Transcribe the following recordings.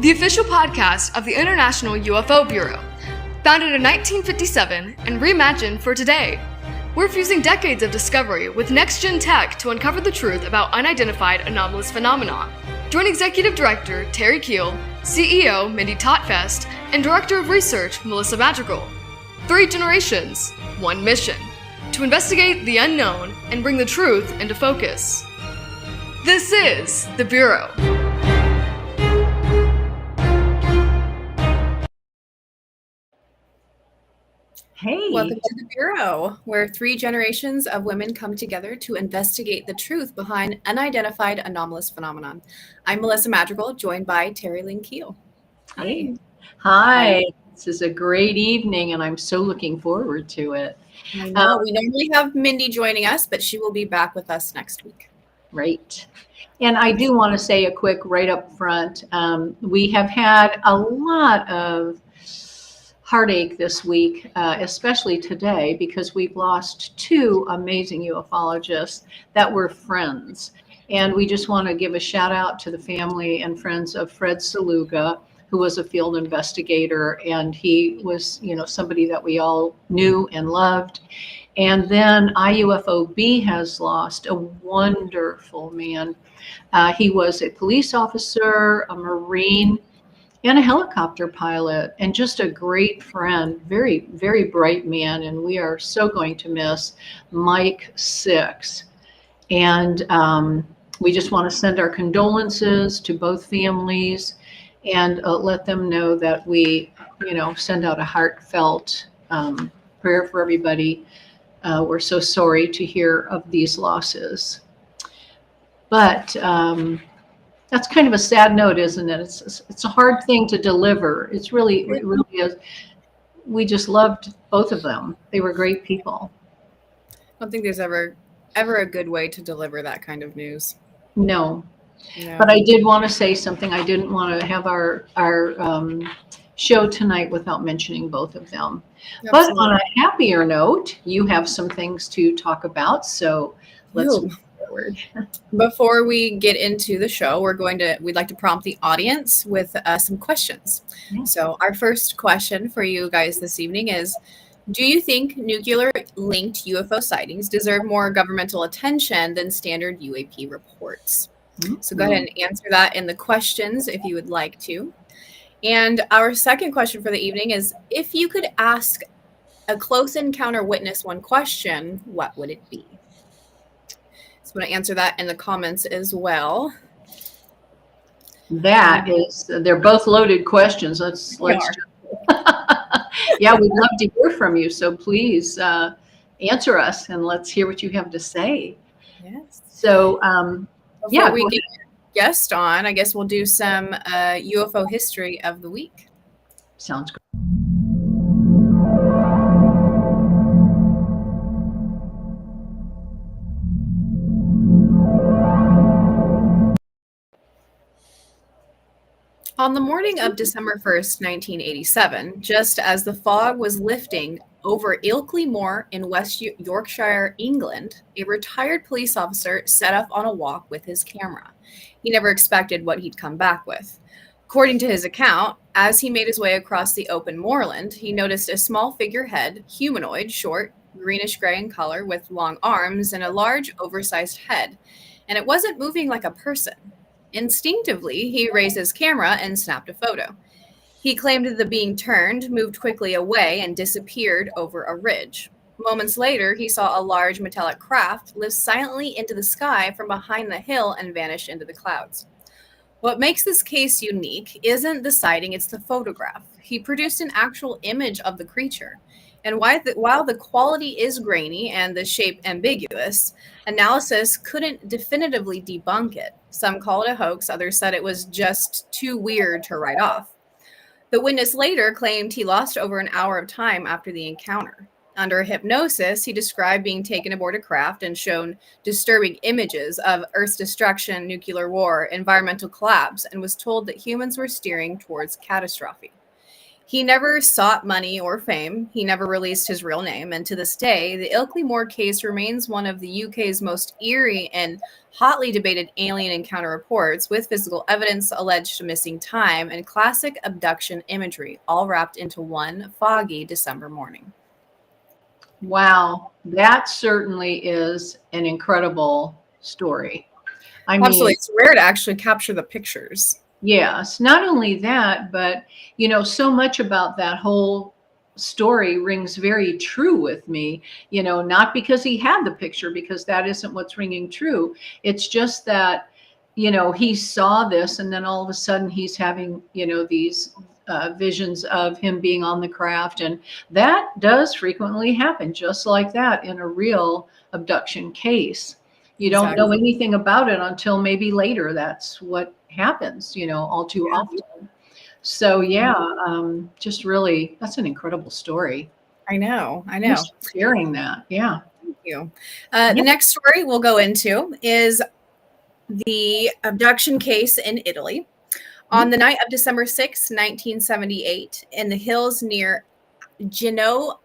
the official podcast of the International UFO Bureau, founded in 1957 and reimagined for today. We're fusing decades of discovery with next-gen tech to uncover the truth about unidentified anomalous phenomena. Join Executive Director Terry Keel, CEO Mindy Totfest, and Director of Research Melissa Madrigal. 3 generations, 1 mission: to investigate the unknown and bring the truth into focus. This is the Bureau. Hey. Welcome to the Bureau, where 3 generations of women come together to investigate the truth behind unidentified anomalous phenomenon. I'm Melissa Madrigal, joined by Terry Lynn Keel. Hi. Hi. This is a great evening, and I'm so looking forward to it. I know. We normally have Mindy joining us, but she will be back with us next week. Right. And I do want to say a quick right up front. We have had a lot of heartache this week, especially today, because we've lost 2 amazing ufologists that were friends. And we just want to give a shout out to the family and friends of Fred Saluga, who was a field investigator, and he was, somebody that we all knew and loved. And then IUFOB has lost a wonderful man. He was a police officer, a Marine, and a helicopter pilot, and just a great friend, very, very bright man. And we are so going to miss Mike Six. And we just want to send our condolences to both families and let them know that we, send out a heartfelt prayer for everybody. We're so sorry to hear of these losses. But that's kind of a sad note, isn't it? It's a hard thing to deliver. It really is. We just loved both of them. They were great people. I don't think there's ever a good way to deliver that kind of news. No. But I did want to say something. I didn't want to have our show tonight without mentioning both of them. Absolutely. But on a happier note, you have some things to talk about. So let's move forward. Before we get into the show, we'd like to prompt the audience with some questions. Yeah. So our first question for you guys this evening is, do you think nuclear-linked UFO sightings deserve more governmental attention than standard UAP reports? Mm-hmm. So go ahead and answer that in the questions if you would like to. And our second question for the evening is, if you could ask a close encounter witness one question, what would it be? So I'm going to answer that in the comments as well. They're both loaded questions. Let's yeah, we'd love to hear from you. So please answer us and let's hear what you have to say. Yes. So before we get your guest on, I guess we'll do some UFO history of the week. Sounds good. On the morning of December 1st, 1987, just as the fog was lifting over Ilkley Moor in West Yorkshire, England, a retired police officer set off on a walk with his camera. He never expected what he'd come back with. According to his account, as he made his way across the open moorland, he noticed a small figurehead, humanoid, short, greenish-gray in color, with long arms and a large, oversized head, and it wasn't moving like a person. Instinctively, he raised his camera and snapped a photo. He claimed that the being turned, moved quickly away, and disappeared over a ridge. Moments later, he saw a large metallic craft lift silently into the sky from behind the hill and vanish into the clouds. What makes this case unique isn't the sighting, it's the photograph. He produced an actual image of the creature. And while the quality is grainy and the shape ambiguous, analysis couldn't definitively debunk it. Some call it a hoax, others said it was just too weird to write off. The witness later claimed he lost over an hour of time after the encounter. Under hypnosis, he described being taken aboard a craft and shown disturbing images of Earth's destruction, nuclear war, environmental collapse, and was told that humans were steering towards catastrophe. He never sought money or fame. He never released his real name. And to this day, the Ilkley Moore case remains one of the UK's most eerie and hotly debated alien encounter reports, with physical evidence, alleged missing time, and classic abduction imagery, all wrapped into one foggy December morning. Wow, that certainly is an incredible story. I mean, Absolutely. It's rare to actually capture the pictures. yes, not only that, but so much about that whole story rings very true with me, not because he had the picture, because that isn't what's ringing true. It's just that, he saw this, and then all of a sudden he's having, these visions of him being on the craft. And that does frequently happen, just like that, in a real abduction case. You don't know anything about it until maybe later. That's what happens, all too often. So just really, that's an incredible story. I know. Thanks for sharing that. Yeah. Thank you. The next story we'll go into is the abduction case in Italy. On the night of December 6, 1978, in the hills near Genoa,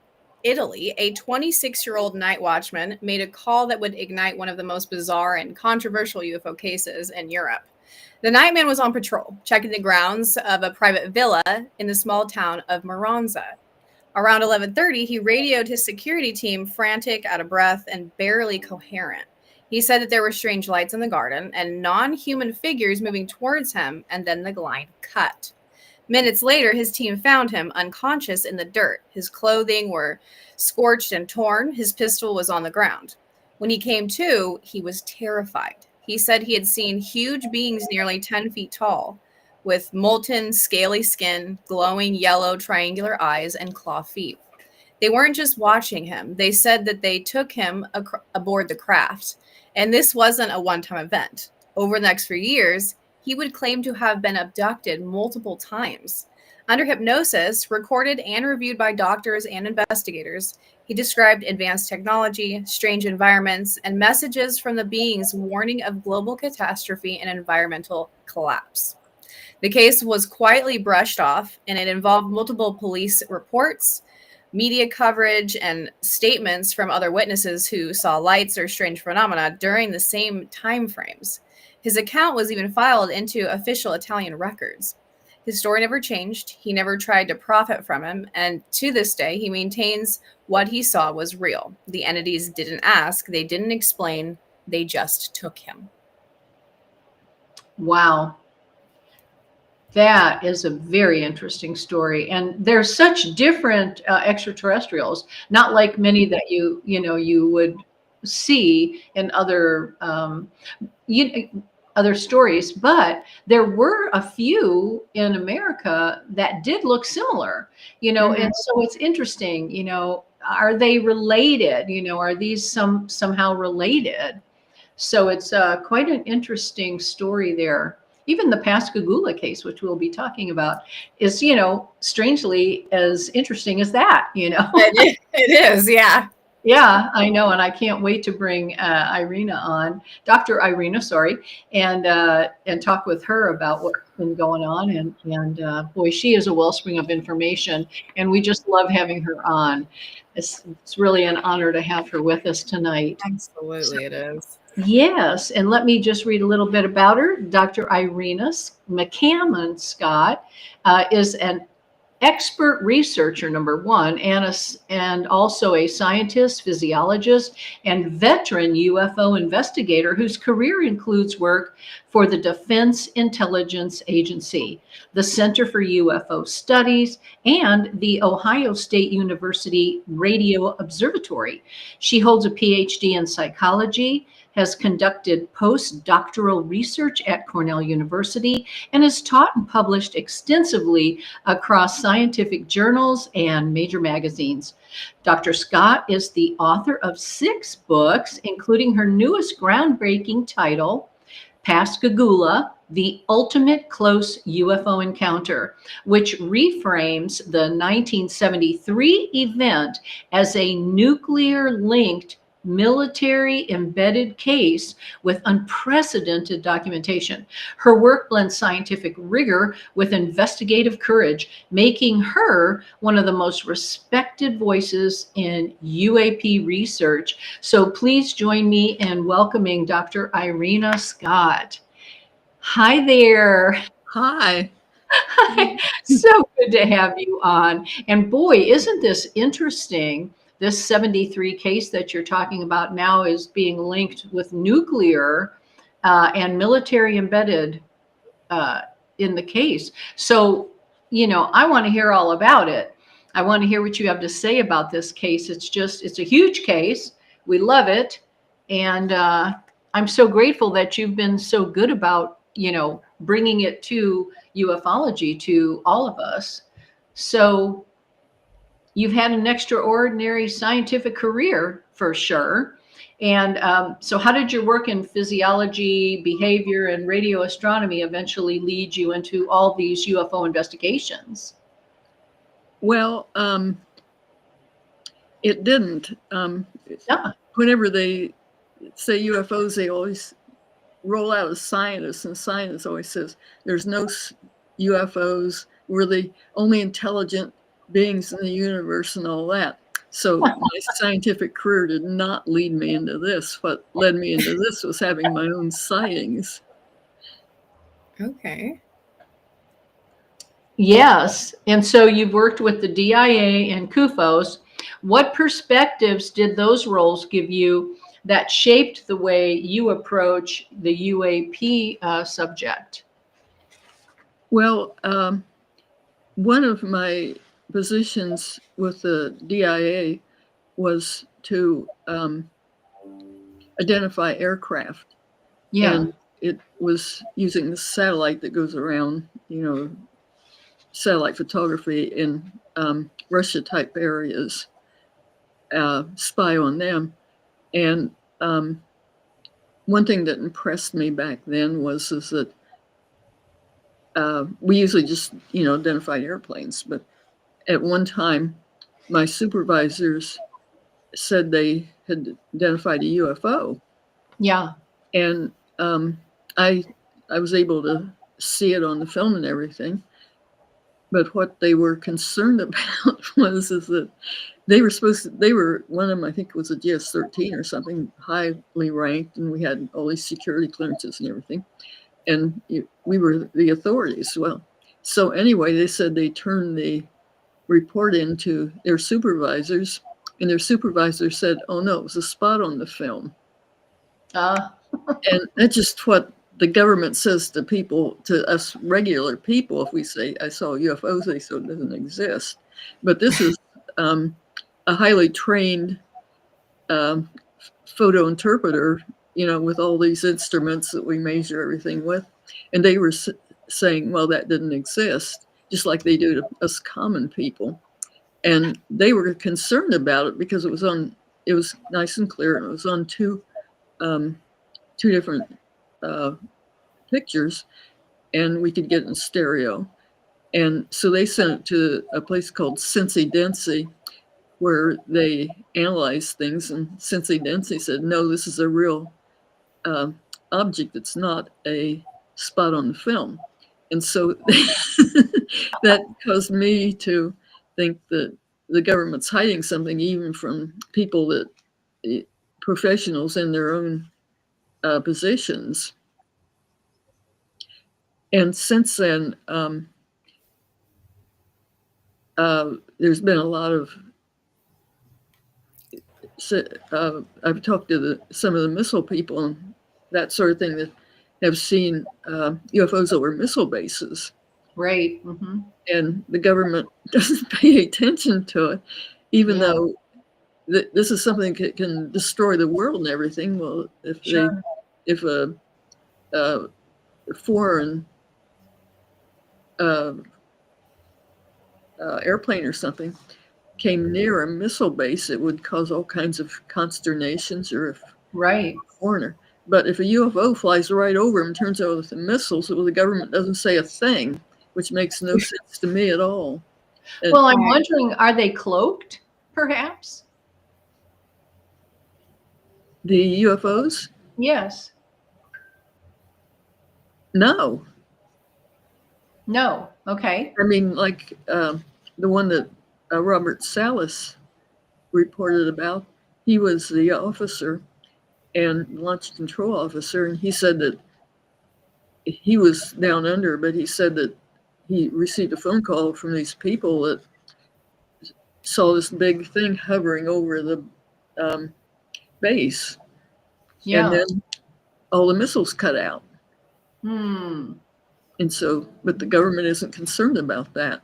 Italy, a 26-year-old night watchman made a call that would ignite one of the most bizarre and controversial UFO cases in Europe. The nightman was on patrol, checking the grounds of a private villa in the small town of Maranza. Around 11:30, he radioed his security team, frantic, out of breath, and barely coherent. He said that there were strange lights in the garden and non-human figures moving towards him, and then the line cut. Minutes later, his team found him unconscious in the dirt. His clothing were scorched and torn. His pistol was on the ground. When he came to, he was terrified. He said he had seen huge beings nearly 10 feet tall, with molten, scaly skin, glowing yellow triangular eyes, and claw feet. They weren't just watching him. They said that they took him aboard the craft. And this wasn't a one-time event. Over the next few years, he would claim to have been abducted multiple times. Under hypnosis, recorded and reviewed by doctors and investigators, he described advanced technology, strange environments, and messages from the beings warning of global catastrophe and environmental collapse. The case was quietly brushed off, and it involved multiple police reports, media coverage, and statements from other witnesses who saw lights or strange phenomena during the same time frames. His account was even filed into official Italian records. His story never changed. He never tried to profit from him, and to this day, he maintains what he saw was real. The entities didn't ask, they didn't explain, they just took him. Wow. That is a very interesting story. And there's such different extraterrestrials, not like many that you would see in other other stories, but there were a few in America that did look similar, and so it's interesting, are they related? Are these somehow related? So it's quite an interesting story there. Even the Pascagoula case, which we'll be talking about, is, strangely as interesting as that, It is, yeah. Yeah, I know. And I can't wait to bring Irena on, Dr. Irena, sorry, and talk with her about what's been going on. And boy, she is a wellspring of information, and we just love having her on. It's really an honor to have her with us tonight. Absolutely, it is. Yes, and let me just read a little bit about her. Dr. Irena McCammon Scott is an expert researcher, number one, and also a scientist, physiologist, and veteran UFO investigator whose career includes work for the Defense Intelligence Agency, the Center for UFO Studies, and the Ohio State University Radio Observatory. She holds a PhD in psychology, has conducted postdoctoral research at Cornell University, and has taught and published extensively across scientific journals and major magazines. Dr. Scott is the author of 6 books, including her newest groundbreaking title, Pascagoula, The Ultimate Close UFO Encounter, which reframes the 1973 event as a nuclear-linked military embedded case with unprecedented documentation. Her work blends scientific rigor with investigative courage, making her one of the most respected voices in UAP research. So please join me in welcoming Dr. Irena Scott. Hi there. Hi. So good to have you on. And boy, isn't this interesting? This 73 case that you're talking about now is being linked with nuclear and military embedded in the case. So, I want to hear all about it. I want to hear what you have to say about this case. It's a huge case. We love it. And I'm so grateful that you've been so good about, bringing it to ufology to all of us. So you've had an extraordinary scientific career for sure. And so how did your work in physiology, behavior, and radio astronomy eventually lead you into all these UFO investigations? Well, it didn't. Yeah. Whenever they say UFOs, they always roll out a scientist, and scientist always says there's no UFOs. We're the only intelligent beings in the universe and all that. So my scientific career did not lead me into this. What led me into this was having my own sightings. Okay. Yes. And so you've worked with the DIA and CUFOS. What perspectives did those roles give you that shaped the way you approach the UAP subject? Well, one of my positions with the DIA was to identify aircraft. Yeah. And it was using the satellite that goes around, satellite photography in Russia type areas, spy on them. And one thing that impressed me back then is that we usually just, identified airplanes. But at one time, my supervisors said they had identified a UFO. Yeah. And I was able to see it on the film and everything. But what they were concerned about is that they were one of them, I think it was a GS-13 or something, highly ranked, and we had all these security clearances and everything. And we were the authorities. Well, so anyway, they said they turned the report into their supervisors, and their supervisor said, oh no, it was a spot on the film. And that's just what the government says to people, to us regular people. If we say, I saw UFOs, they say it doesn't exist. But this is a highly trained photo interpreter, with all these instruments that we measure everything with. And they were saying, well, that didn't exist, just like they do to us common people. And they were concerned about it because it was nice and clear, and it was on two different pictures, and we could get it in stereo. And so they sent it to a place called Cincy Densey, where they analyzed things, and Cincy Densey said, no, this is a real object. It's not a spot on the film. And so that caused me to think that the government's hiding something, even from people that professionals in their own positions. And since then, there's been a lot of, I've talked to some of the missile people and that sort of thing that have seen UFOs over missile bases. Right. Mm-hmm. And the government doesn't pay attention to it, even though this is something that can destroy the world and everything. Well, if a foreign airplane or something came near a missile base, it would cause all kinds of consternations, or if a foreigner. But if a UFO flies right over and turns out with the missiles, well, the government doesn't say a thing, which makes no sense to me at all. Well, I'm wondering, are they cloaked, perhaps? The UFOs? Yes. No. No. Okay. I mean, like the one that Robert Salas reported about, he was the officer and launch control officer, and he said that he was down under, but he said that he received a phone call from these people that saw this big thing hovering over the base, and Yeah. then all the missiles cut out. Hmm. And so, but the government isn't concerned about that.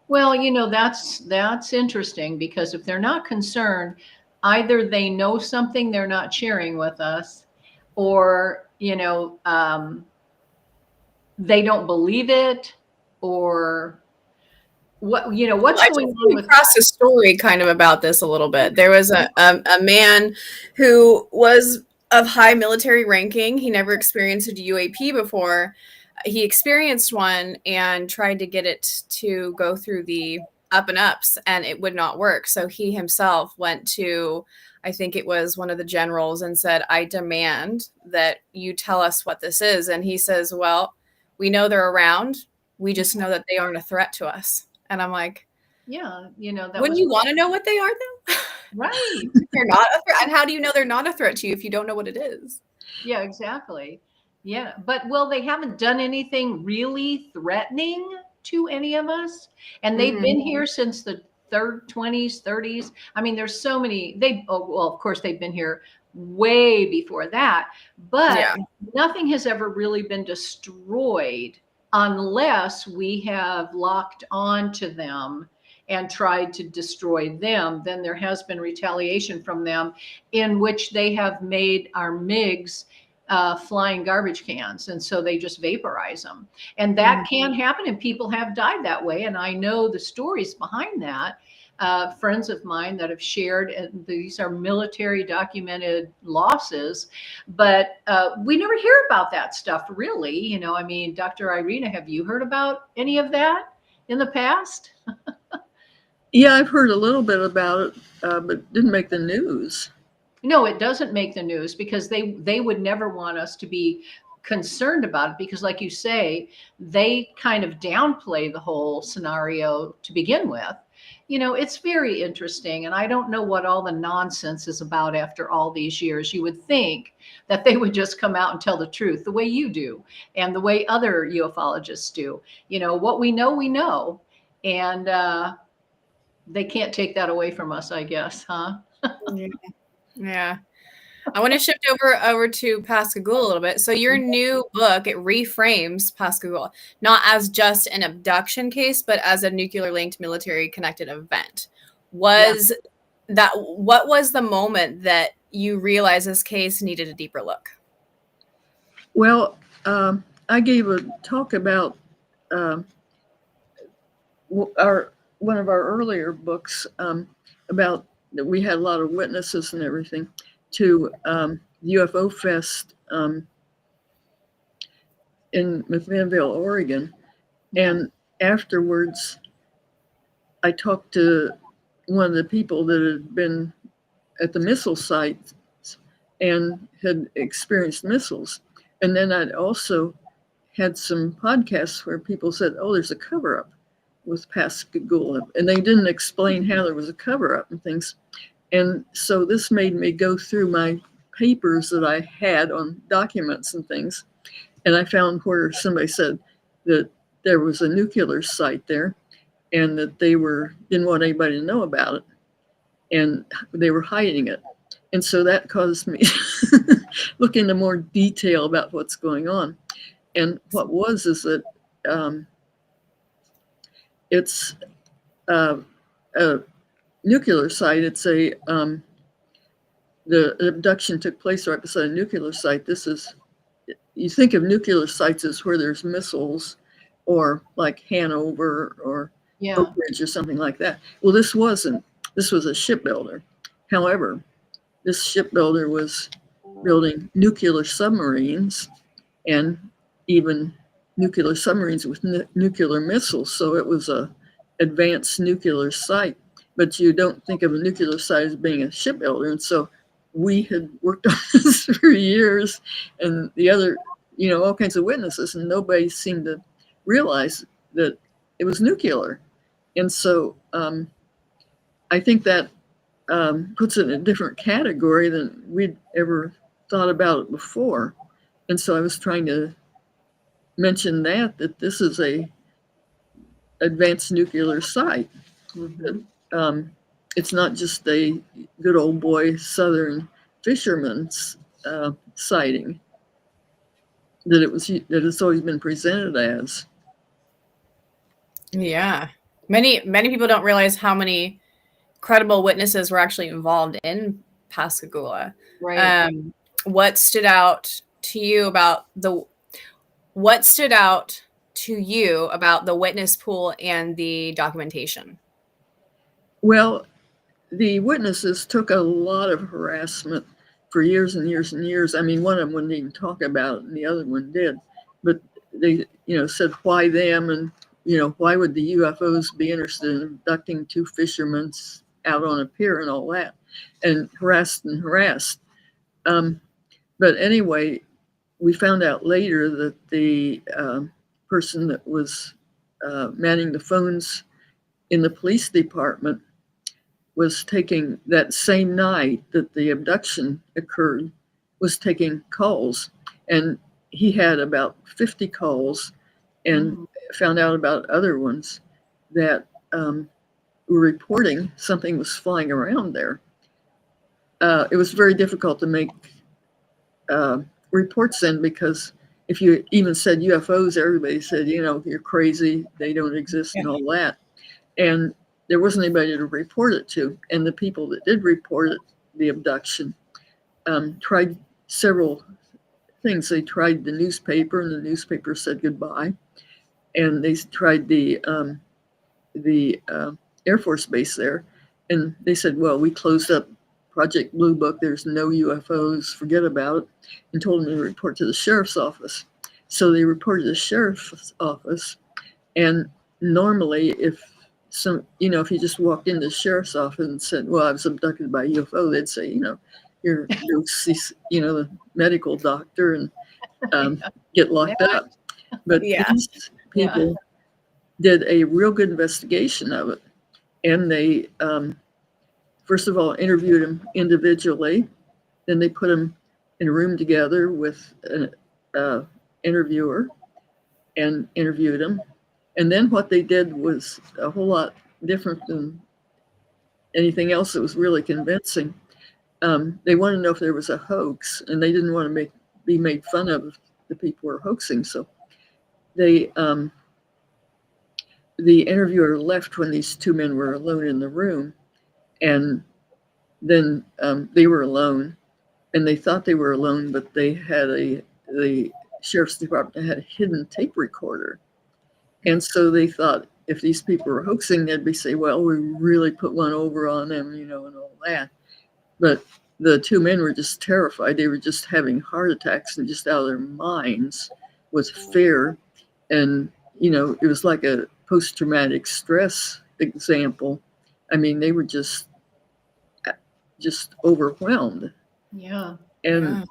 Well, that's interesting, because if they're not concerned, either they know something they're not sharing with us, or they don't believe it, or what's I going just on came with across that? a story kind of about this a little bit. There was a man who was of high military ranking. He never experienced a UAP before. He experienced one and tried to get it to go through the up and ups, and it would not work. So he himself went to, I think it was one of the generals, and said, "I demand that you tell us what this is." And he says, "Well, we know they're around. We just know that they aren't a threat to us." And I'm like, Yeah, that wouldn't was you want to know what they are though? right. They're not a threat. And how do you know they're not a threat to you if you don't know what it is? Yeah, exactly. Yeah, but well, they haven't done anything really threatening to any of us, and they've been here since the 20s, 30s. I mean, there's so many. Well, of course, they've been here way before that, but Yeah. nothing has ever really been destroyed unless we have locked on to them and tried to destroy them. Then there has been retaliation from them, in which they have made our MiGs flying garbage cans, and so they just vaporize them, and that can happen, and people have died that way. And I know the stories behind that. Friends of mine that have shared, and these are military documented losses, but we never hear about that stuff, really. I mean, Dr. Irena, have you heard about any of that in the past? Yeah, I've heard a little bit about it, but didn't make the news. No, it doesn't make the news, because they would never want us to be concerned about it, because like you say, they kind of downplay the whole scenario to begin with. It's very interesting, and I don't know what all the nonsense is about after all these years. You would think that they would just come out and tell the truth, the way you do and the way other ufologists do. What we know, and they can't take that away from us, I guess, huh? Yeah. Yeah. I want to shift over to Pascagoula a little bit. So your new book, it reframes Pascagoula not as just an abduction case, but as a nuclear linked military connected event. What was the moment that you realized this case needed a deeper look? Well, I gave a talk about one of our earlier books about that we had a lot of witnesses and everything to UFO Fest in McMinnville, Oregon. And afterwards, I talked to one of the people that had been at the missile site and had experienced missiles. And then I'd also had some podcasts where people said, "Oh, there's a cover-up with Pascagoula," and they didn't explain how there was a cover-up and things. And so this made me go through my papers that I had on documents and things, and I found where somebody said that there was a nuclear site there, and that they didn't want anybody to know about it, and they were hiding it. And so that caused me look into more detail about what's going on. And what is that it's a nuclear site. It's the abduction took place right beside a nuclear site. You think of nuclear sites as where there's missiles, or like Hanover or Oak Ridge or something like that. Well, this wasn't. This was a shipbuilder. However, this shipbuilder was building nuclear submarines, and even nuclear submarines with nuclear missiles. So it was a advanced nuclear site. But you don't think of a nuclear site as being a shipbuilder. And so we had worked on this for years, and the other, all kinds of witnesses, and nobody seemed to realize that it was nuclear. And so I think that puts it in a different category than we'd ever thought about it before. And so I was trying to mention that this is a advanced nuclear site. Mm-hmm. It's not just a good old boy Southern fisherman's sighting that it's always been presented as. Yeah. Many people don't realize how many credible witnesses were actually involved in Pascagoula. Right. What stood out to you about the witness pool and the documentation? Well, the witnesses took a lot of harassment for years and years and years. I mean, one of them wouldn't even talk about it, and the other one did. But they, said, why them? And, why would the UFOs be interested in abducting two fishermen out on a pier and all that? And harassed and harassed. But anyway, we found out later that the person that was manning the phones in the police department was taking, that same night that the abduction occurred, was taking calls. And he had about 50 calls and found out about other ones that were reporting something was flying around there. It was very difficult to make reports in, because if you even said UFOs, everybody said, you're crazy, they don't exist, and all that. And there wasn't anybody to report it to. And the people that did report it, the abduction, tried several things. They tried the newspaper, and the newspaper said goodbye. And they tried the Air Force base there, and they said, well, we closed up Project Blue Book, there's no UFOs, forget about it, and told them to report to the sheriff's office. So they reported to the sheriff's office, and normally if if you just walked into the sheriff's office and said, well, I was abducted by a UFO, they'd say, you're the medical doctor, and get locked up. But these people did a real good investigation of it, and they first of all interviewed them individually. Then they put them in a room together with an interviewer and interviewed them. And then what they did was a whole lot different than anything else that was really convincing. They wanted to know if there was a hoax, and they didn't want to be made fun of if the people were hoaxing. So they the interviewer left when these two men were alone in the room, and then they were alone, and they thought they were alone, but they had the sheriff's department had a hidden tape recorder. And so they thought if these people were hoaxing, they'd be say, well, we really put one over on them, and all that. But the two men were just terrified. They were just having heart attacks and just out of their minds with fear. And, it was like a post-traumatic stress example. I mean, they were just overwhelmed. Yeah. And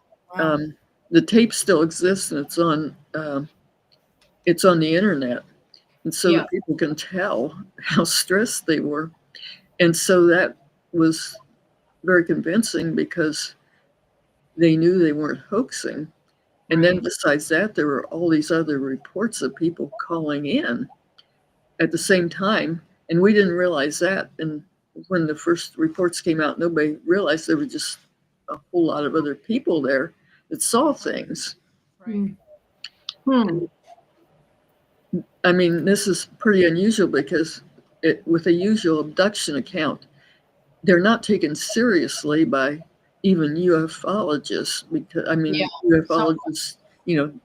the tape still exists, and it's on the internet. And so that people can tell how stressed they were. And so that was very convincing, because they knew they weren't hoaxing. And then besides that, there were all these other reports of people calling in at the same time. And we didn't realize that. And when the first reports came out, nobody realized there were just a whole lot of other people there that saw things. Right. I mean, this is pretty unusual, because with a usual abduction account, they're not taken seriously by even ufologists, because ufologists,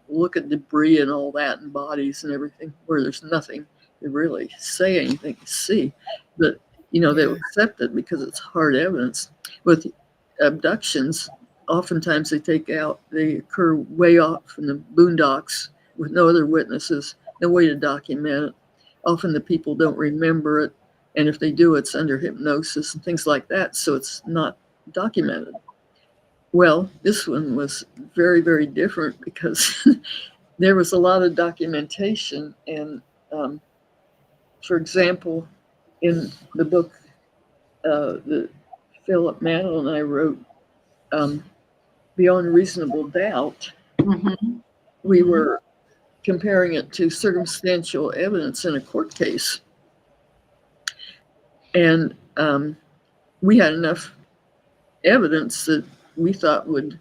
look at debris and all that and bodies and everything where there's nothing to really say anything to see. But they'll accept it because it's hard evidence. With abductions, oftentimes they occur way off in the boondocks with no other witnesses, no way to document it. Often the people don't remember it, and if they do, it's under hypnosis and things like that, so it's not documented. Well, this one was very, very different because there was a lot of documentation. And for example, in the book that Philip Mantle and I wrote, Beyond Reasonable Doubt, Mm-hmm. we were comparing it to circumstantial evidence in a court case. And we had enough evidence that we thought would,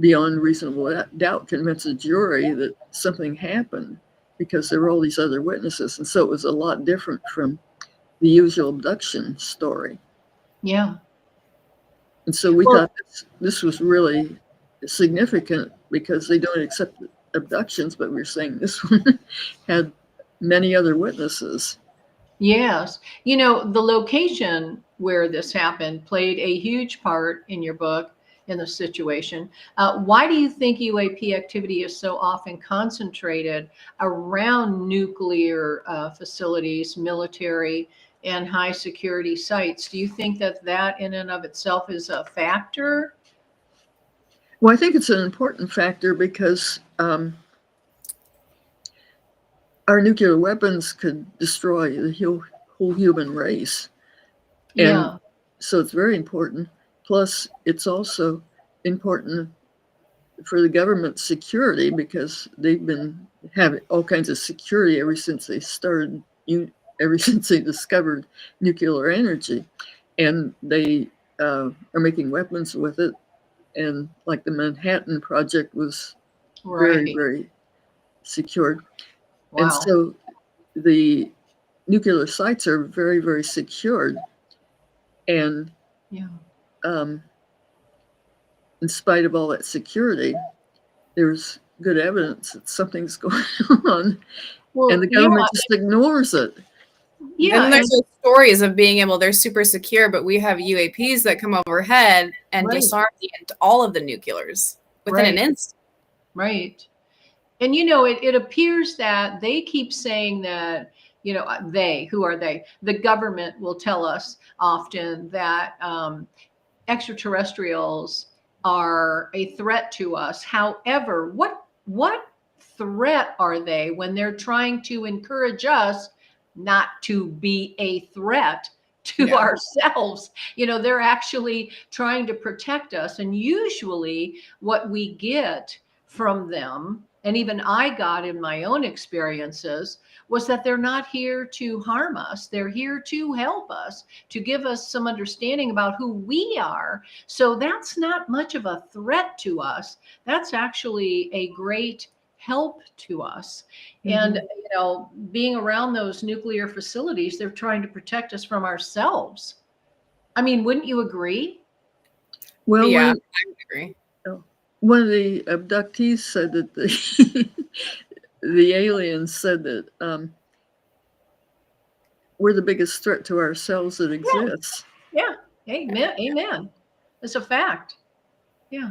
beyond reasonable doubt, convince a jury that something happened because there were all these other witnesses. And so it was a lot different from the usual abduction story. Yeah. And so we Well, thought this was really significant because they don't accept abductions, but we were saying this one had many other witnesses. yes. You know, the location where this happened played a huge part in your book, in the situation. Why do you think UAP activity is so often concentrated around nuclear facilities, military, and high security sites? Do you think that that in and of itself is a factor? Well, I think it's an important factor because our nuclear weapons could destroy the whole human race. And Yeah. so it's very important. Plus, it's also important for the government security because they've been having all kinds of security ever since they started, ever since they discovered nuclear energy. And they are making weapons with it. And like the Manhattan Project was very, Right. very secured. And Wow. so the nuclear sites are very, very secured. And Yeah. In spite of all that security, there's good evidence that something's going on, and Well, the yeah. government just ignores it. Yeah. Then And, there's those stories of being able, they're super secure, but we have UAPs that come overhead and right. disarm all of the nuclears within an Right. instant. Right. And you know, it appears that they keep saying that, you know, who are they? The government will tell us often that extraterrestrials are a threat to us. However, what threat are they when they're trying to encourage us not to be a threat to Yeah. ourselves? You know, they're actually trying to protect us. And usually what we get from them, and even I got in my own experiences, was that they're not here to harm us. They're here to help us, to give us some understanding about who we are. So that's not much of a threat to us. That's actually a great help to us. And, you know, being around those nuclear facilities, they're trying to protect us from ourselves. I mean, wouldn't you agree? Well, Yeah, I would agree. one of the abductees said that the aliens said that we're the biggest threat to ourselves that exists. Yeah. Amen. Amen. It's a fact. Yeah.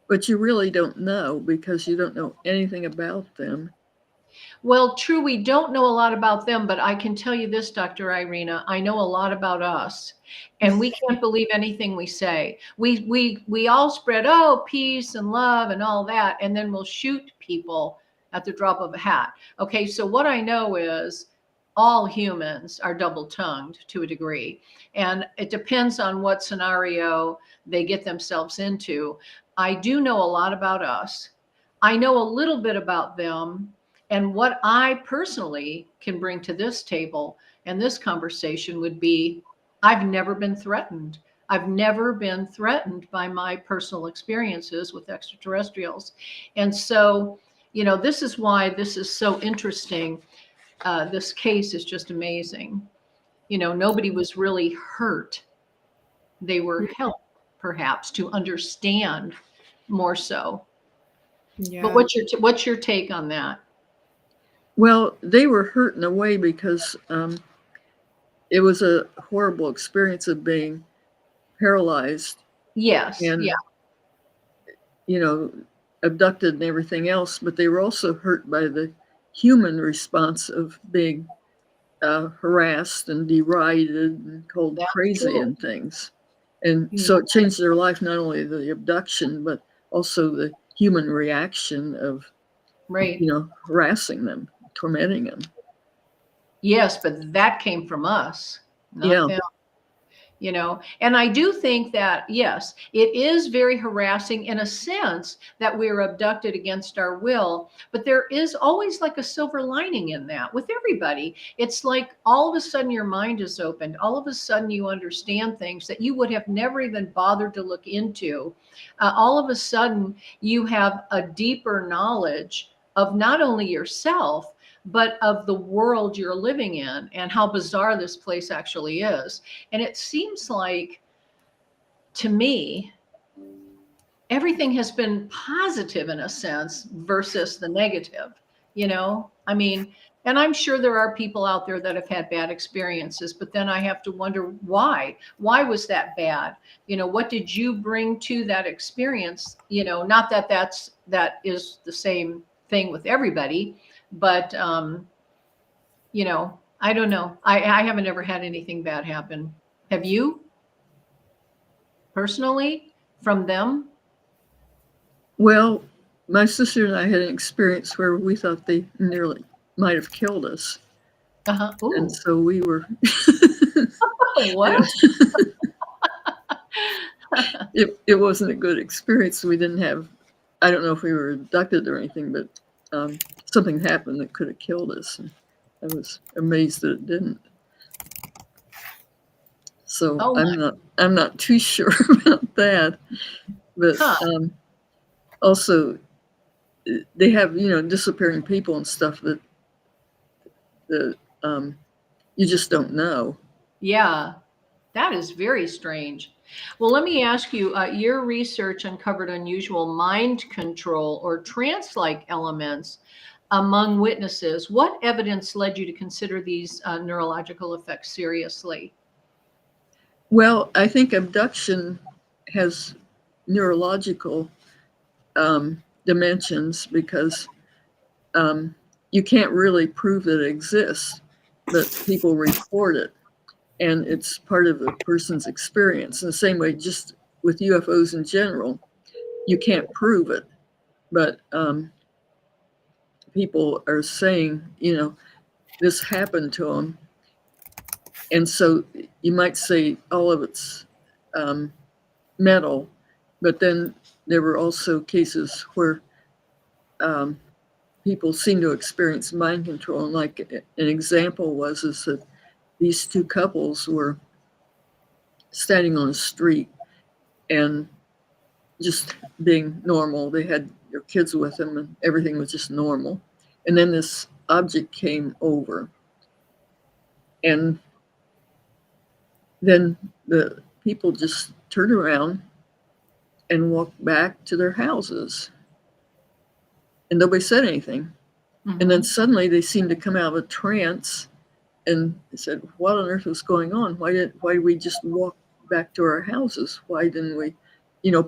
But you really don't know because you don't know anything about them. Well, true, we don't know a lot about them, but I can tell you this, Dr. Irena, I know a lot about us, and we can't believe anything we say. We all spread, oh, peace and love and all that, and then we'll shoot people at the drop of a hat. Okay, so what I know is all humans are double-tongued to a degree, and it depends on what scenario they get themselves into. I do know a lot about us. I know a little bit about them. And what I personally can bring to this table and this conversation would be, I've never been threatened. I've never been threatened by my personal experiences with extraterrestrials. And so, you know, this is why this is so interesting. This case is just amazing. You know, nobody was really hurt. They were helped, perhaps, to understand more so. Yeah. But what's your take on that? Well, they were hurt in a way because it was a horrible experience of being paralyzed Yes. and, Yeah. you know, abducted and everything else, but they were also hurt by the human response of being harassed and derided and called That's crazy true. and things. And so it changed their life, not only the abduction, but also the human reaction of, Right. harassing them, tormenting them. Yes, but that came from us, not Yeah. them. And I do think that, yes, it is very harassing in a sense that we're abducted against our will, but there is always like a silver lining in that with everybody. It's like all of a sudden your mind is opened. All of a sudden you understand things that you would have never even bothered to look into. All of a sudden you have a deeper knowledge of not only yourself, but of the world you're living in and how bizarre this place actually is. And it seems like, to me, everything has been positive in a sense versus the negative. I mean, and I'm sure there are people out there that have had bad experiences, but then I have to wonder why. Why was that bad? What did you bring to that experience? Not that that is the same thing with everybody, but I don't know. I haven't ever had anything bad happen. Have you? Personally, from them? Well, my sister and I had an experience where we thought they nearly might have killed us. Uh-huh. Ooh. And so we were. What? It wasn't a good experience. We didn't have, I don't know if we were abducted or anything, but something happened that could have killed us. And I was amazed that it didn't. So I'm not too sure about that. But also they have, disappearing people and stuff that you just don't know. Yeah, that is very strange. Well, let me ask you, your research uncovered unusual mind control or trance-like elements among witnesses. What evidence led you to consider these neurological effects seriously? Well, I think abduction has neurological dimensions because you can't really prove that it exists, but people report it, and it's part of a person's experience. In the same way, just with UFOs in general, you can't prove it, but people are saying, this happened to them. And so you might say all of it's mental, but then there were also cases where people seem to experience mind control. And like an example is that these two couples were standing on a street and just being normal. They had their kids with them and everything was just normal. And then this object came over. And then the people just turned around and walked back to their houses. And nobody said anything. Mm-hmm. And then suddenly they seemed to come out of a trance and said, what on earth was going on? Why did we just walk back to our houses? Why didn't we,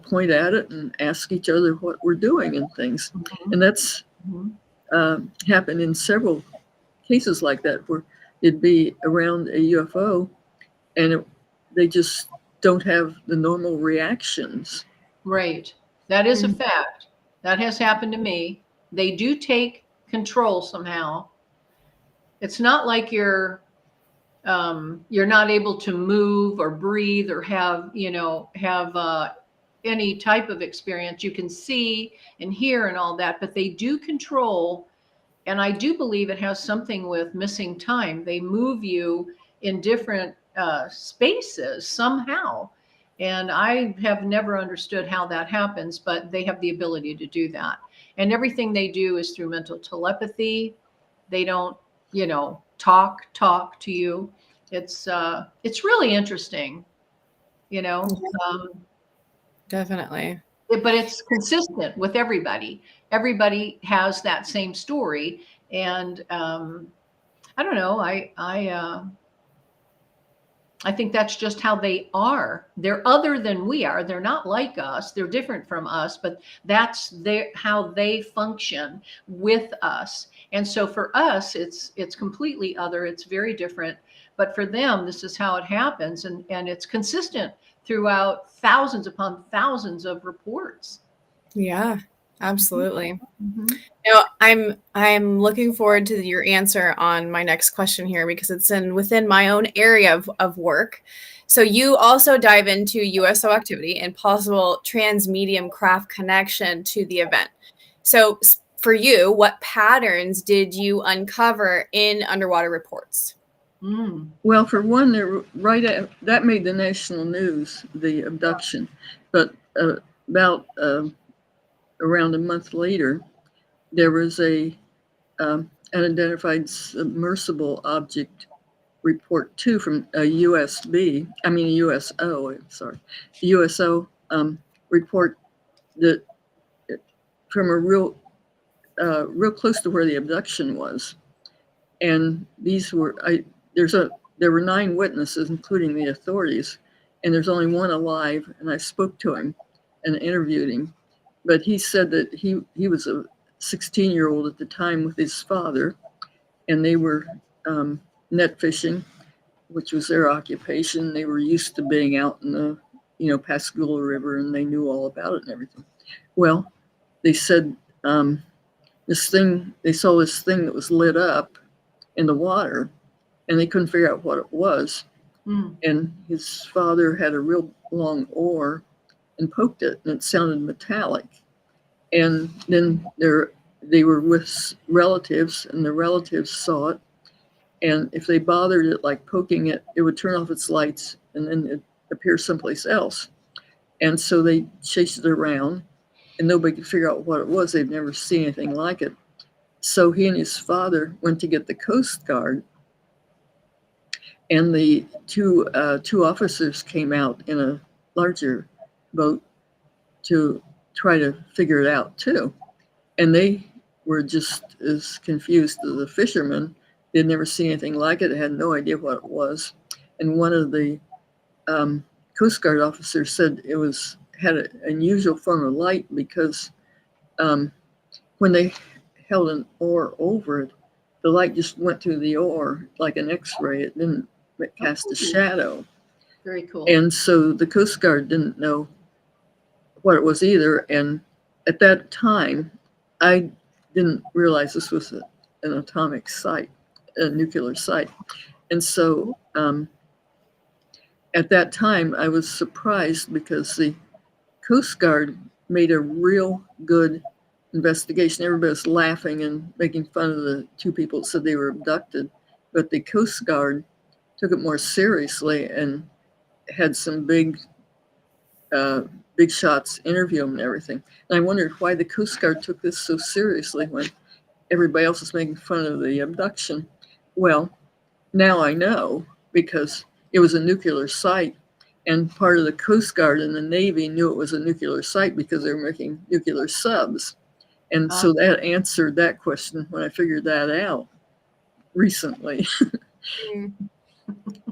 point at it and ask each other what we're doing and things? Mm-hmm. And that's happened in several cases like that, where it'd be around a UFO and they just don't have the normal reactions. Right. That is a fact. That has happened to me. They do take control somehow. It's not like you're not able to move or breathe or have any type of experience. You can see and hear and all that, but they do control. And I do believe it has something with missing time. They move you in different spaces somehow. And I have never understood how that happens, but they have the ability to do that. And everything they do is through mental telepathy. They don't, talk to you. It's really interesting, Definitely. But it's consistent with everybody. Everybody has that same story. And I don't know. I think that's just how they are. They're other than we are. They're not like us. They're different from us, but that's how they function with us. And so for us, it's completely other. It's very different. But for them, this is how it happens. And it's consistent throughout thousands upon thousands of reports. Yeah, absolutely. Mm-hmm. I'm looking forward to your answer on my next question here because it's within my own area of work. So you also dive into USO activity and possible transmedium craft connection to the event. So for you, what patterns did you uncover in underwater reports? Well, for one, that made the national news, the abduction. But about around a month later, there was an unidentified submersible object report too from a USO report that from a real close to where the abduction was, and there were 9 witnesses, including the authorities, and there's only one alive. And I spoke to him and interviewed him, but he said that he was a 16-year-old at the time with his father, and they were net fishing, which was their occupation. They were used to being out in the Pascagoula River, and they knew all about it and everything. Well, they said they saw this thing that was lit up in the water, and they couldn't figure out what it was. And his father had a real long oar and poked it, and it sounded metallic. And then they were with relatives, and the relatives saw it. And if they bothered it, like poking it, it would turn off its lights, and then it appear someplace else. And so they chased it around, and nobody could figure out what it was. They'd never seen anything like it. So he and his father went to get the Coast Guard, and the two officers came out in a larger boat to try to figure it out too. And they were just as confused as the fishermen. They'd never seen anything like it. They had no idea what it was. And one of the Coast Guard officers said it had an unusual form of light because when they held an oar over it, the light just went through the oar like an X-ray. It didn't cast a shadow. Very cool. And so the Coast Guard didn't know what it was either. And at that time, I didn't realize this was an atomic site, a nuclear site. And so at that time, I was surprised because the Coast Guard made a real good investigation. Everybody was laughing and making fun of the 2 people that said they were abducted. But the Coast Guard took it more seriously and had some big shots interview them and everything. And I wondered why the Coast Guard took this so seriously when everybody else was making fun of the abduction. Well, now I know, because it was a nuclear site, and part of the Coast Guard and the Navy knew it was a nuclear site because they were making nuclear subs. And so that answered that question when I figured that out recently.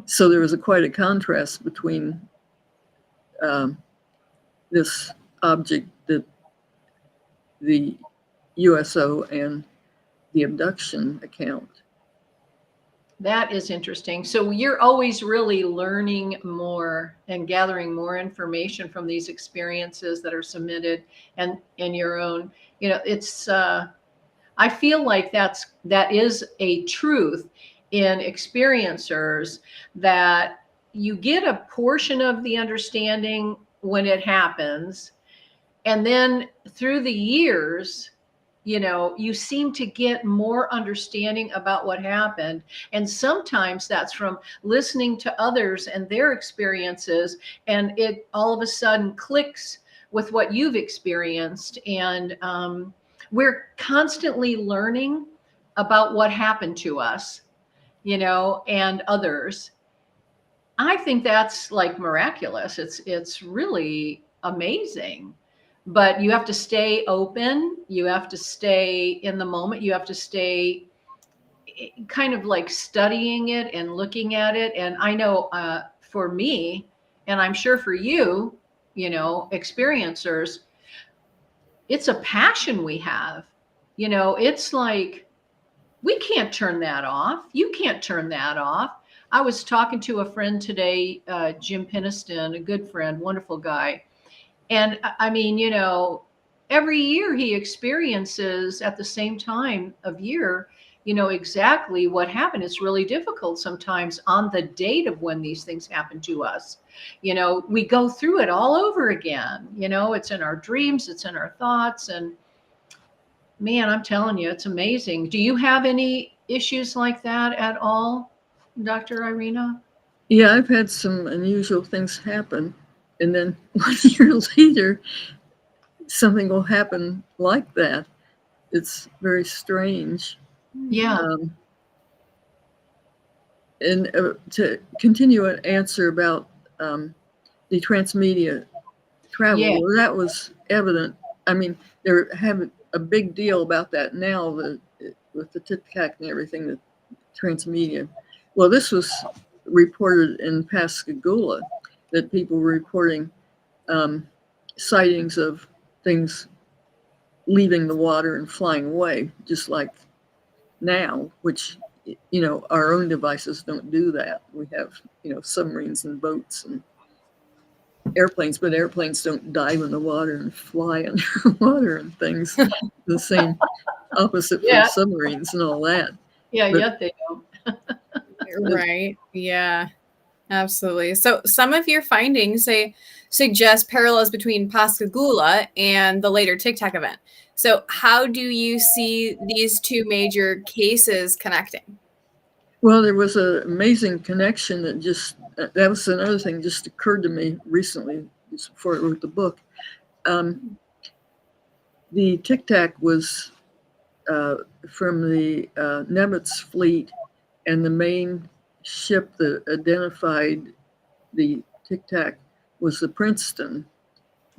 So there was quite a contrast between this object, that the USO, and the abduction account. That is interesting. So you're always really learning more and gathering more information from these experiences that are submitted and in your own, it's, I feel like that is a truth in experiencers, that you get a portion of the understanding when it happens. And then through the years, you seem to get more understanding about what happened. And sometimes that's from listening to others and their experiences, and it all of a sudden clicks with what you've experienced. And we're constantly learning about what happened to us, and others. I think that's like miraculous. It's really amazing. But you have to stay open. You have to stay in the moment. You have to stay kind of like studying it and looking at it. And I know for me, and I'm sure for you, experiencers, it's a passion we have. It's like, we can't turn that off. You can't turn that off. I was talking to a friend today, Jim Peniston, a good friend, wonderful guy. And I mean, every year he experiences at the same time of year, exactly what happened. It's really difficult sometimes on the date of when these things happen to us. We go through it all over again. It's in our dreams, it's in our thoughts. And man, I'm telling you, it's amazing. Do you have any issues like that at all, Dr. Irena? Yeah, I've had some unusual things happen. And then 1 year later, something will happen like that. It's very strange. Yeah. And to continue an answer about the transmedia travel, Yeah. well, that was evident. I mean, they're having a big deal about that now with the tic-tac and everything, the transmedia. Well, this was reported in Pascagoula, that people were reporting sightings of things leaving the water and flying away, just like now, which, our own devices don't do that. We have, submarines and boats and airplanes, but airplanes don't dive in the water and fly underwater and things. The same opposite for submarines and all that. Yeah, But, yet they don't. Right. Yeah, absolutely. So some of your findings suggest parallels between Pascagoula and the later Tic Tac event. So how do you see these two major cases connecting? well, there was an amazing connection that was another thing just occurred to me recently, just before I wrote the book. The Tic Tac was from the Nimitz fleet, and the main ship that identified the Tic Tac was the Princeton.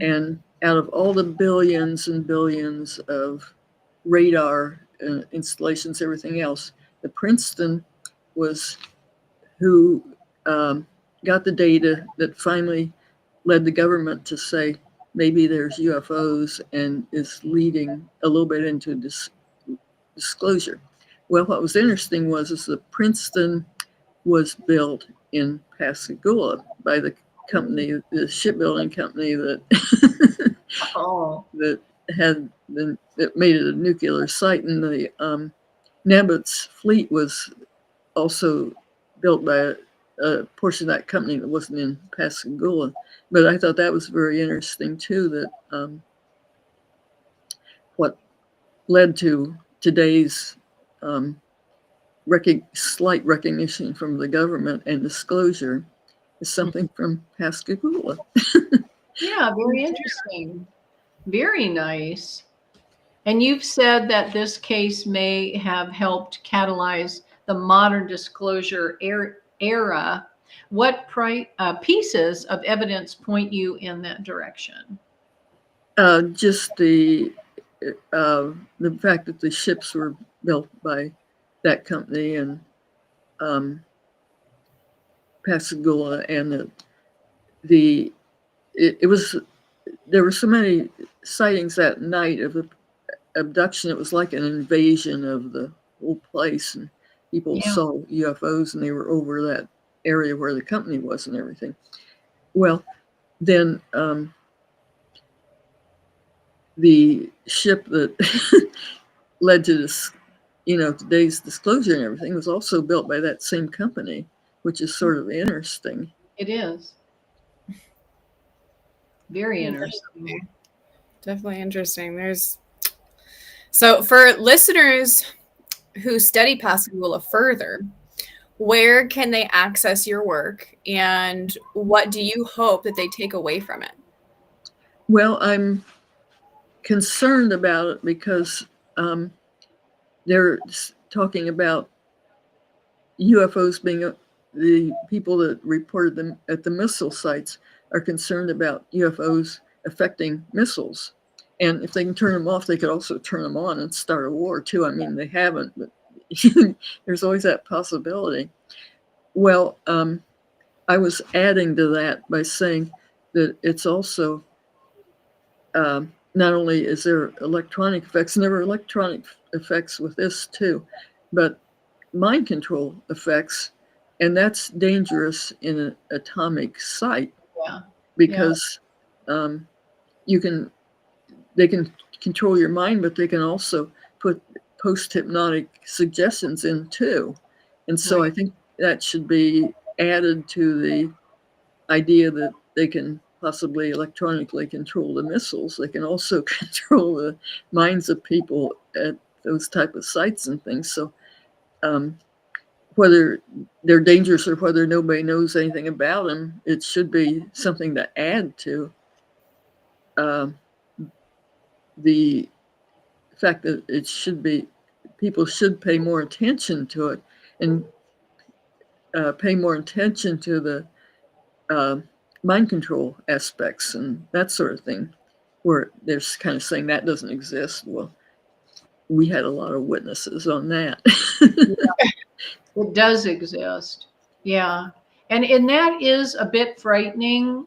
And out of all the billions and billions of radar installations, everything else, the Princeton was who got the data that finally led the government to say maybe there's UFOs, and is leading a little bit into disclosure. Well, what was interesting is the Princeton was built in Pascagoula by the company, the shipbuilding company that that made it a nuclear site, and the Nimitz fleet was also built by a portion of that company that wasn't in Pascagoula. But I thought that was very interesting too, that what led to today's slight recognition from the government and disclosure is something from Pascagoula. Yeah, very interesting. Very nice. And you've said that this case may have helped catalyze the modern disclosure era. What pieces of evidence point you in that direction? Just the fact that the ships were built by that company and Pascagoula, and that there were so many sightings that night of the abduction. It was like an invasion of the whole place, and people saw UFOs, and they were over that area where the company was and everything. Well, then the ship that led to this, today's disclosure and everything, was also built by that same company, which is sort of interesting. It is. Very interesting. Definitely interesting. So for listeners who study Pascagoula further, where can they access your work, and what do you hope that they take away from it? Well, I'm concerned about it because they're talking about UFOs being the people that reported them at the missile sites are concerned about UFOs affecting missiles. And if they can turn them off, they could also turn them on and start a war too. I mean, they haven't, but there's always that possibility. Well, I was adding to that by saying that it's also not only is there electronic effects, and there were electronic effects with this too, but mind control effects And that's dangerous in an atomic site Yeah. because you can they can control your mind, but they can also put post-hypnotic suggestions in too. And so I Right. think that should be added to the idea that they can possibly electronically control the missiles. They can also control the minds of people at those type of sites and things. So whether they're dangerous or whether nobody knows anything about them, it should be something to add to the fact that it should be, people should pay more attention to it and pay more attention to the mind control aspects and that sort of thing, where they're kind of saying that doesn't exist. Well, we had a lot of witnesses on that. It does exist. Yeah. And that is a bit frightening.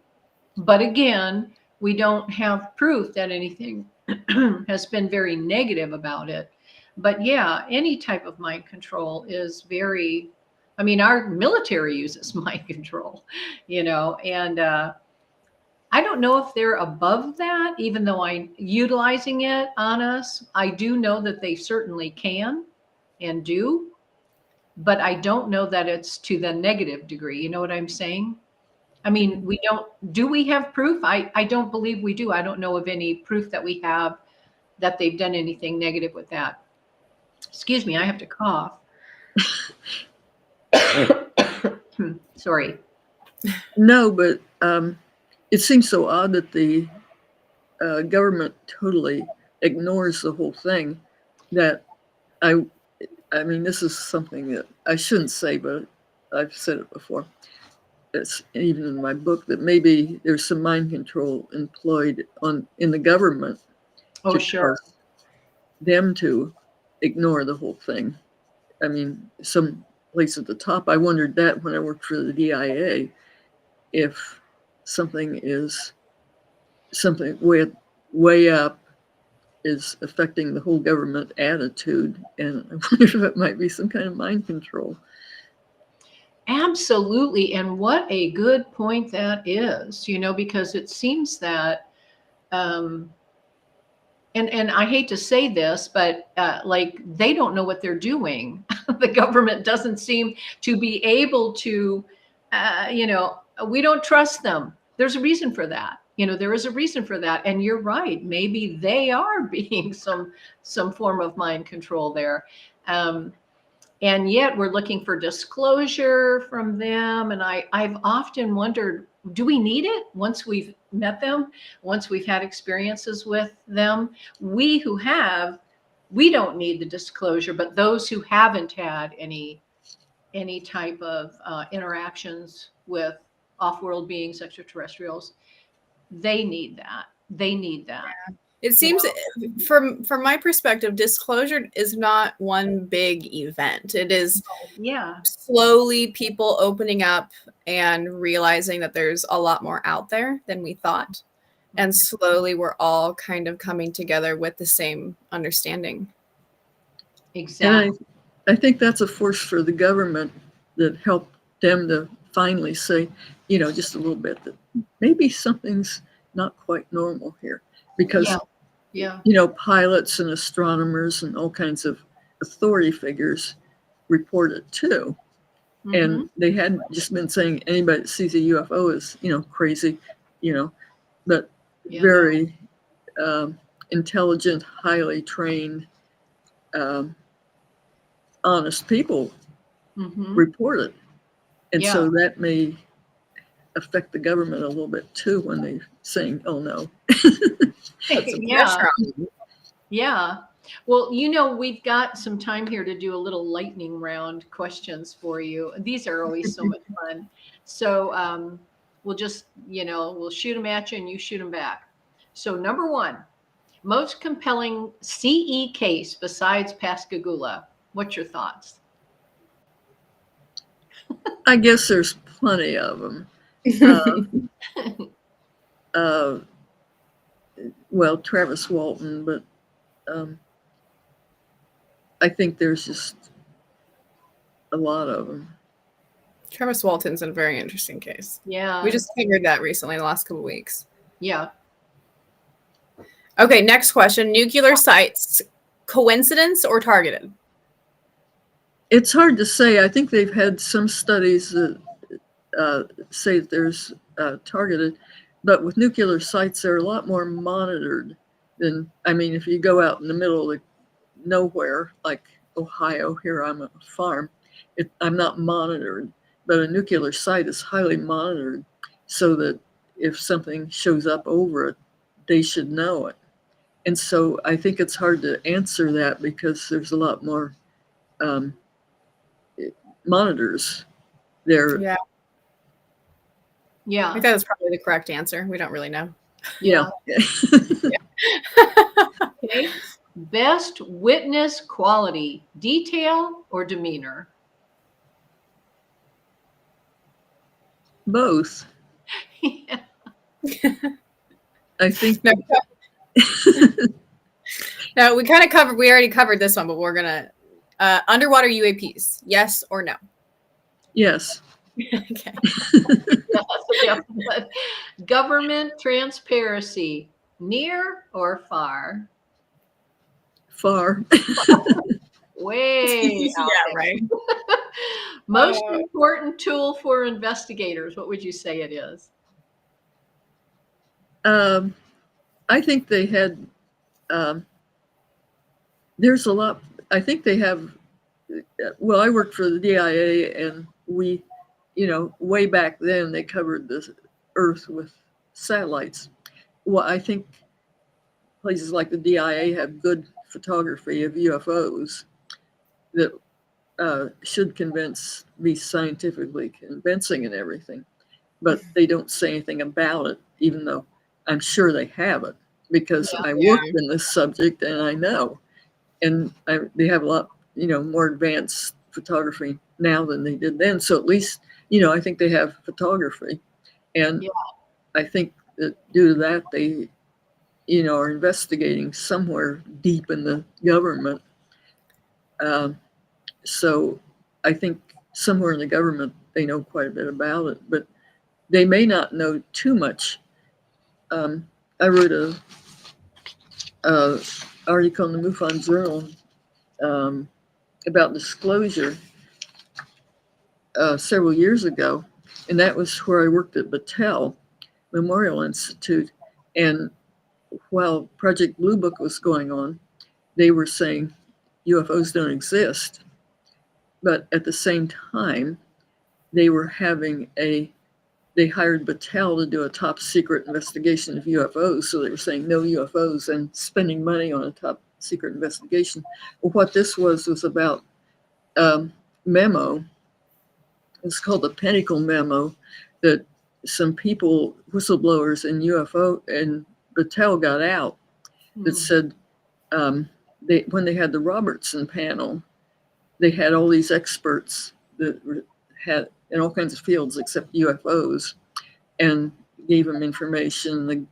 But again, we don't have proof that anything has been very negative about it. But yeah, any type of mind control is very, I mean, our military uses mind control, and I don't know if they're above that, even though I'm utilizing it on us. I do know that they certainly can and do, but I don't know that it's to the negative degree. You know what I'm saying? I mean, do we have proof? I don't believe we do. I don't know of any proof that we have that they've done anything negative with that. Excuse me, I have to cough. Sorry. No, but it seems so odd that the government totally ignores the whole thing. That I mean, this is something that I shouldn't say, but I've said it before. It's even in my book that maybe there's some mind control employed in the government Oh, to sure. cause them to ignore the whole thing. I mean, some place at the top, I wondered that when I worked for the DIA, if something way up is affecting the whole government attitude. And I wonder if it might be some kind of mind control. Absolutely. And what a good point that is, because it seems that, and I hate to say this, but like they don't know what they're doing. The government doesn't seem to be able to, we don't trust them. There's a reason for that. There is a reason for that. And you're right. Maybe they are being some form of mind control there. And yet we're looking for disclosure from them. And I've often wondered, do we need it once we've met them, once we've had experiences with them? We who have, we don't need the disclosure, but those who haven't had any type of interactions with off-world beings, extraterrestrials, they need that. They need that. It seems, from my perspective, disclosure is not one big event. It is slowly people opening up and realizing that there's a lot more out there than we thought. And slowly we're all kind of coming together with the same understanding. Exactly. And I think that's a force for the government that helped them to finally say, just a little bit, that maybe something's not quite normal here. Because pilots and astronomers and all kinds of authority figures report it too. Mm-hmm. And they hadn't just been saying anybody that sees a UFO is, crazy, but very intelligent, highly trained, honest people report it. And so that may affect the government a little bit too when they're saying, oh no. Yeah. Well, we've got some time here to do a little lightning round questions for you. These are always so much fun. So we'll just, we'll shoot them at you and you shoot them back. So number one, most compelling CE case besides Pascagoula. What's your thoughts? I guess there's plenty of them. Well, Travis Walton, but I think there's just a lot of them. Travis Walton's a very interesting case. Yeah. We just covered that recently in the last couple of weeks. Yeah. Okay, next question. Nuclear sites, coincidence or targeted? It's hard to say. I think they've had some studies that say that there's targeted, but with nuclear sites, they're a lot more monitored than, I mean, if you go out in the middle of nowhere, like Ohio, here I'm a farm, I'm not monitored, but a nuclear site is highly monitored so that if something shows up over it, they should know it. And so I think it's hard to answer that because there's a lot more monitors there. Yeah, I Yeah. think that is probably the correct answer. We don't really know. Yeah. Okay. Best witness quality, detail or demeanor? Both. Yeah. I think. No, we already covered this one, but we're going to, underwater UAPs, yes or no? Yes. Okay. Yeah. Government transparency, near or far? Far. Way out Yeah, there. right. Most important tool for investigators, what would you say it is? I think they had, there's a lot, I think they have, well, I worked for the DIA and we, way back then they covered the Earth with satellites. Well, I think places like the DIA have good photography of UFOs that should be scientifically convincing and everything, but they don't say anything about it, even though I'm sure they have it because I worked in this subject and I know. And they have a lot, more advanced photography now than they did then. So at least, I think they have photography. And I think that due to that, they, are investigating somewhere deep in the government. So I think somewhere in the government, they know quite a bit about it, but they may not know too much. I wrote a article in the MUFON Journal about disclosure several years ago, and that was where I worked at Battelle Memorial Institute. And while Project Blue Book was going on, they were saying UFOs don't exist. But at the same time, they hired Battelle to do a top secret investigation of UFOs. So they were saying no UFOs and spending money on a top secret investigation. Well, what this was about memo. It's called the Pinnacle Memo that some people, whistleblowers in UFO and Battelle got out that said when they had the Robertson panel, they had all these experts that had in all kinds of fields except UFOs and gave them information. The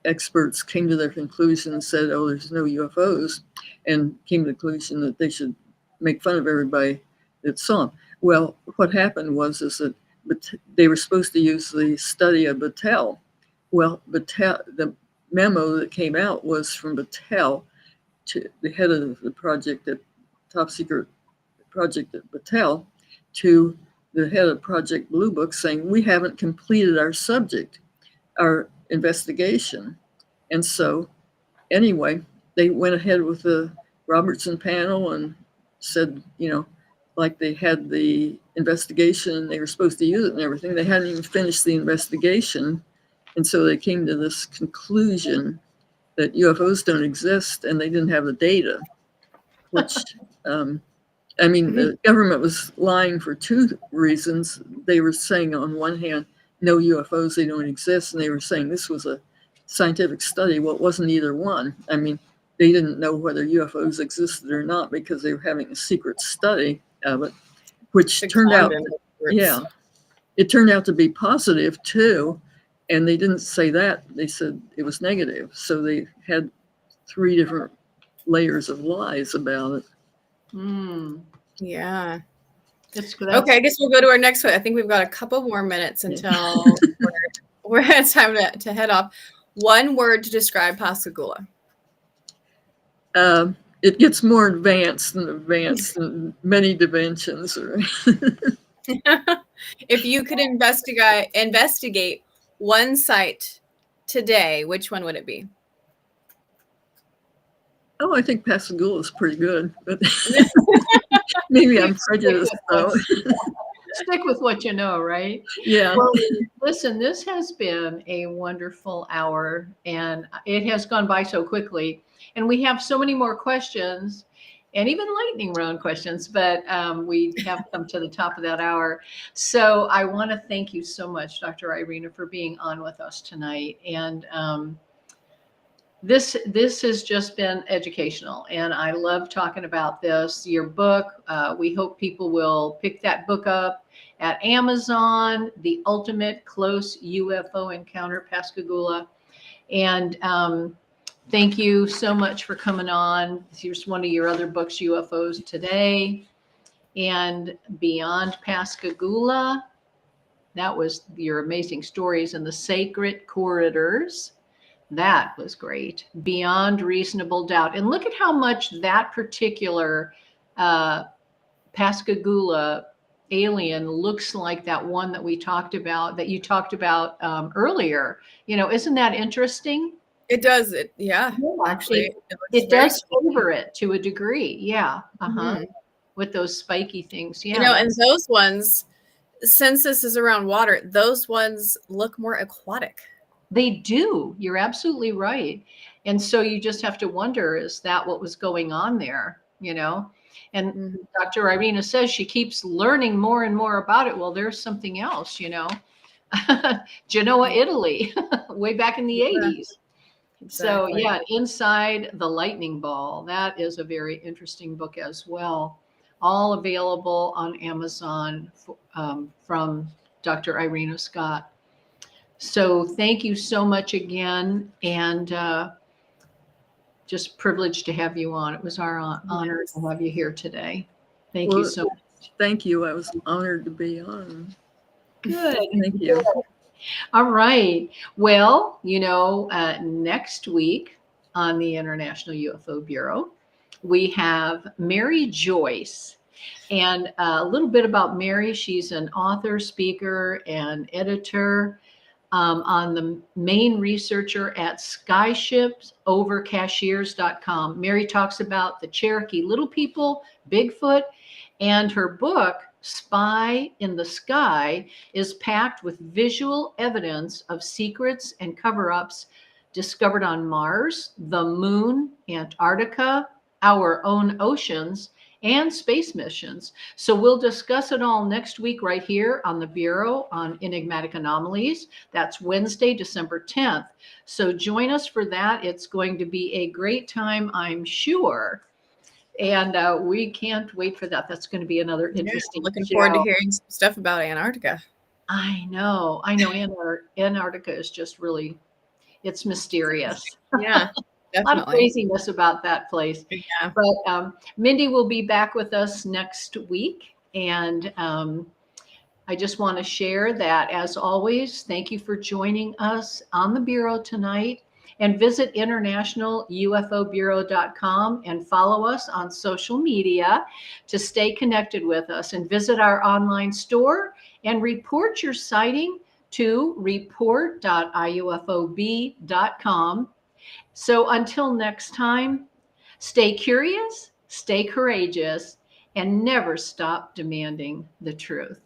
experts came to their conclusion and said, oh, there's no UFOs, and came to the conclusion that they should make fun of everybody that saw them. Well, what happened was that they were supposed to use the study of Battelle. Well, the memo that came out was from Battelle to the head of the project at top secret project at Battelle to the head of Project Blue Book saying, we haven't completed our investigation. And so anyway, they went ahead with the Robertson panel and said, like they had the investigation and they were supposed to use it and everything. They hadn't even finished the investigation. And so they came to this conclusion that UFOs don't exist and they didn't have the data, which, the government was lying for two reasons. They were saying on one hand, no UFOs, they don't exist. And they were saying this was a scientific study. Well, it wasn't either one. They didn't know whether UFOs existed or not because they were having a secret study of it, which turned out, it turned out to be positive too. And they didn't say that. They said it was negative. So they had 3 different layers of lies about it. Yeah. That's Okay, I guess we'll go to our next one. I think we've got a couple more minutes until we're at time to head off. One word to describe Pascagoula. It gets more advanced in many dimensions. If you could investigate one site today, which one would it be? Oh, I think Pascagoula is pretty good, but maybe I'm prejudiced though. Stick with what you know, right? Yeah. Well, listen, this has been a wonderful hour, and it has gone by so quickly. And we have so many more questions, and even lightning round questions, but we have come to the top of that hour. So I want to thank you so much, Dr. Irena, for being on with us tonight. And this has just been educational, and I love talking about this. Your book, we hope people will pick that book up at Amazon, The Ultimate Close UFO Encounter, Pascagoula. And thank you so much for coming on. Here's one of your other books, UFOs Today and Beyond Pascagoula. That was your amazing stories in the Sacred Corridors. That was great. Beyond Reasonable Doubt. And look at how much that particular Pascagoula alien looks like that one that we talked about, that you talked about earlier. You know, isn't that interesting? It does. Actually, it does favor it to a degree. Yeah. With those spiky things. Yeah. You know, and those ones, since this is around water, those ones look more aquatic. They do. You're absolutely right. And so you just have to wonder, is that what was going on there? You know? And Dr. Irena says she keeps learning more and more about it. Well, there's something else, you know, Genoa, Italy, way back in the 80s. Exactly. So yeah, Inside the Lightning Ball. That is a very interesting book as well. All available on Amazon from Dr. Irena Scott. So thank you so much again. And just privileged to have you on. It was our honor to have you here today. Thank you so much. Thank you. I was honored to be on. Good. Thank you. All right. Well, you know, next week on the International UFO Bureau, we have Mary Joyce. And a little bit about Mary. She's an author, speaker, and editor. On the main researcher at skyshipsovercashiers.com. Mary talks about the Cherokee Little People, Bigfoot, and her book, Spy in the Sky, is packed with visual evidence of secrets and cover-ups discovered on Mars, the Moon, Antarctica, our own oceans, and space missions. So we'll discuss it all next week right here on the Bureau on Enigmatic Anomalies. That's Wednesday, December 10th. So join us for that. It's going to be a great time, I'm sure. And we can't wait for that. That's going to be another interesting looking forward to hearing some stuff about Antarctica. I know. Antarctica is just really, it's mysterious. Yeah. Definitely. A lot of craziness about that place. Yeah. But Mindy will be back with us next week. And I just want to share that, as always, thank you for joining us on the Bureau tonight. And visit internationalUFObureau.com and follow us on social media to stay connected with us. And visit our online store and report your sighting to report.iufob.com. So until next time, stay curious, stay courageous, and never stop demanding the truth.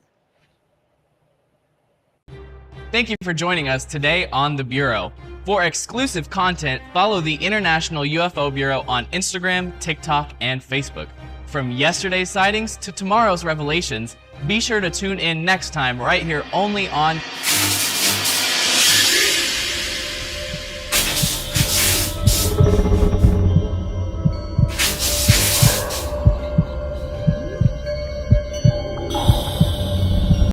Thank you for joining us today on The Bureau. For exclusive content, follow the International UFO Bureau on Instagram, TikTok, and Facebook. From yesterday's sightings to tomorrow's revelations, be sure to tune in next time right here only on